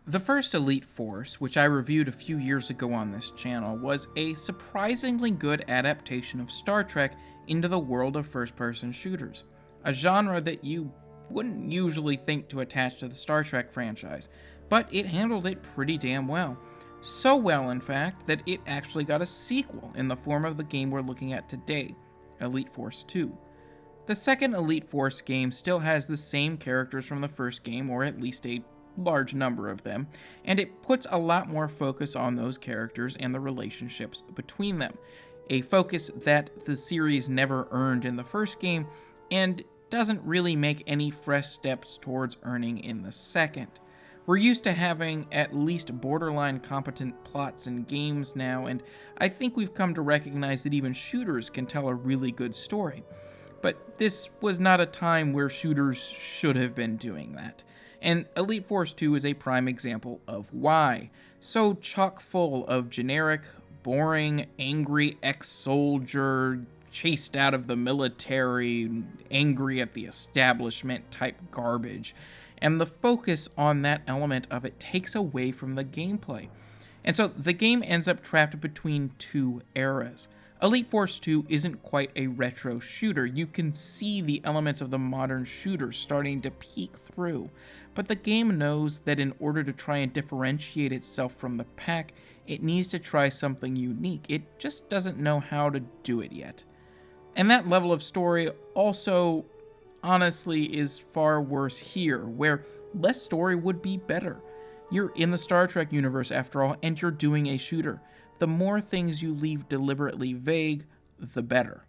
The first Elite Force, which I reviewed a few years ago on this channel, was a surprisingly good adaptation of Star Trek into the world of first-person shooters, a genre that you wouldn't usually think to attach to the Star Trek franchise, but it handled it pretty damn well. So well, in fact, that it actually got a sequel in the form of the game we're looking at today, Elite Force 2. The second Elite Force game still has the same characters from the first game, or at least a large number of them, and it puts a lot more focus on those characters and the relationships between them. A focus that the series never earned in the first game, and doesn't really make any fresh steps towards earning in the second. We're used to having at least borderline competent plots in games now, and I think we've come to recognize that even shooters can tell a really good story. But this was not a time where shooters should have been doing that. And Elite Force 2 is a prime example of why. So chock full of generic, boring, angry ex-soldier, chased out of the military, angry at the establishment type garbage. And the focus on that element of it takes away from the gameplay. And so the game ends up trapped between two eras. Elite Force 2 isn't quite a retro shooter. You can see the elements of the modern shooter starting to peek through, but the game knows that in order to try and differentiate itself from the pack, it needs to try something unique. It just doesn't know how to do it yet. And that level of story also, honestly, is far worse here, where less story would be better. You're in the Star Trek universe after all, and you're doing a shooter. The more things you leave deliberately vague, the better.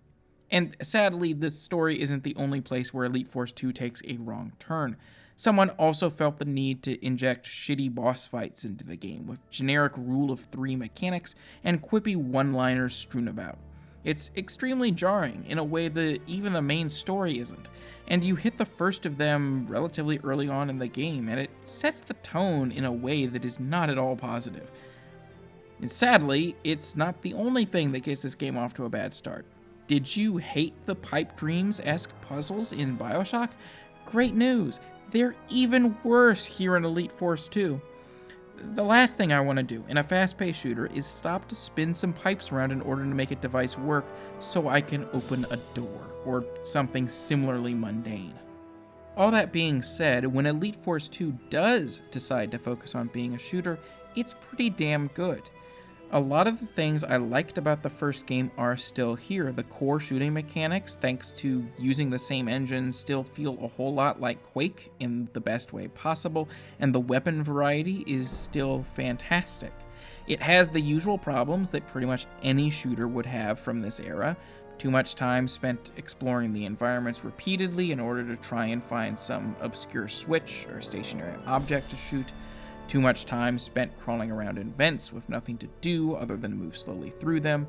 And sadly, this story isn't the only place where Elite Force 2 takes a wrong turn. Someone also felt the need to inject shitty boss fights into the game, with generic rule of three mechanics and quippy one-liners strewn about. It's extremely jarring in a way that even the main story isn't, and you hit the first of them relatively early on in the game, and it sets the tone in a way that is not at all positive. And sadly, it's not the only thing that gets this game off to a bad start. Did you hate the pipe dreams-esque puzzles in BioShock? Great news! They're even worse here in Elite Force 2. The last thing I want to do in a fast-paced shooter is stop to spin some pipes around in order to make a device work so I can open a door, or something similarly mundane. All that being said, when Elite Force 2 does decide to focus on being a shooter, it's pretty damn good. A lot of the things I liked about the first game are still here. The core shooting mechanics, thanks to using the same engine, still feel a whole lot like Quake in the best way possible, and the weapon variety is still fantastic. It has the usual problems that pretty much any shooter would have from this era. Too much time spent exploring the environments repeatedly in order to try and find some obscure switch or stationary object to shoot. Too much time spent crawling around in vents with nothing to do other than move slowly through them.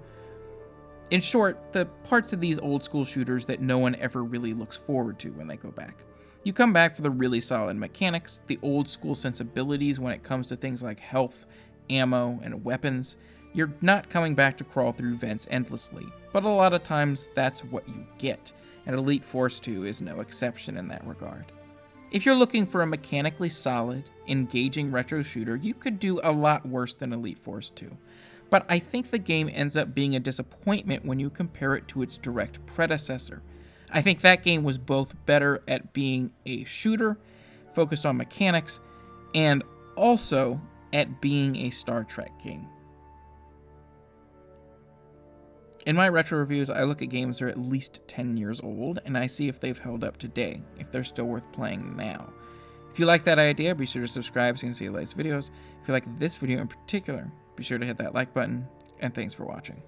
In short, the parts of these old school shooters that no one ever really looks forward to when they go back. You come back for the really solid mechanics, the old school sensibilities when it comes to things like health, ammo, and weapons. You're not coming back to crawl through vents endlessly, but a lot of times that's what you get, and Elite Force 2 is no exception in that regard. If you're looking for a mechanically solid, engaging retro shooter, you could do a lot worse than Elite Force 2. But I think the game ends up being a disappointment when you compare it to its direct predecessor. I think that game was both better at being a shooter, focused on mechanics, and also at being a Star Trek game. In my retro reviews, I look at games that are at least 10 years old, and I see if they've held up today, if they're still worth playing now. If you like that idea, be sure to subscribe so you can see the latest videos. If you like this video in particular, be sure to hit that like button, and thanks for watching.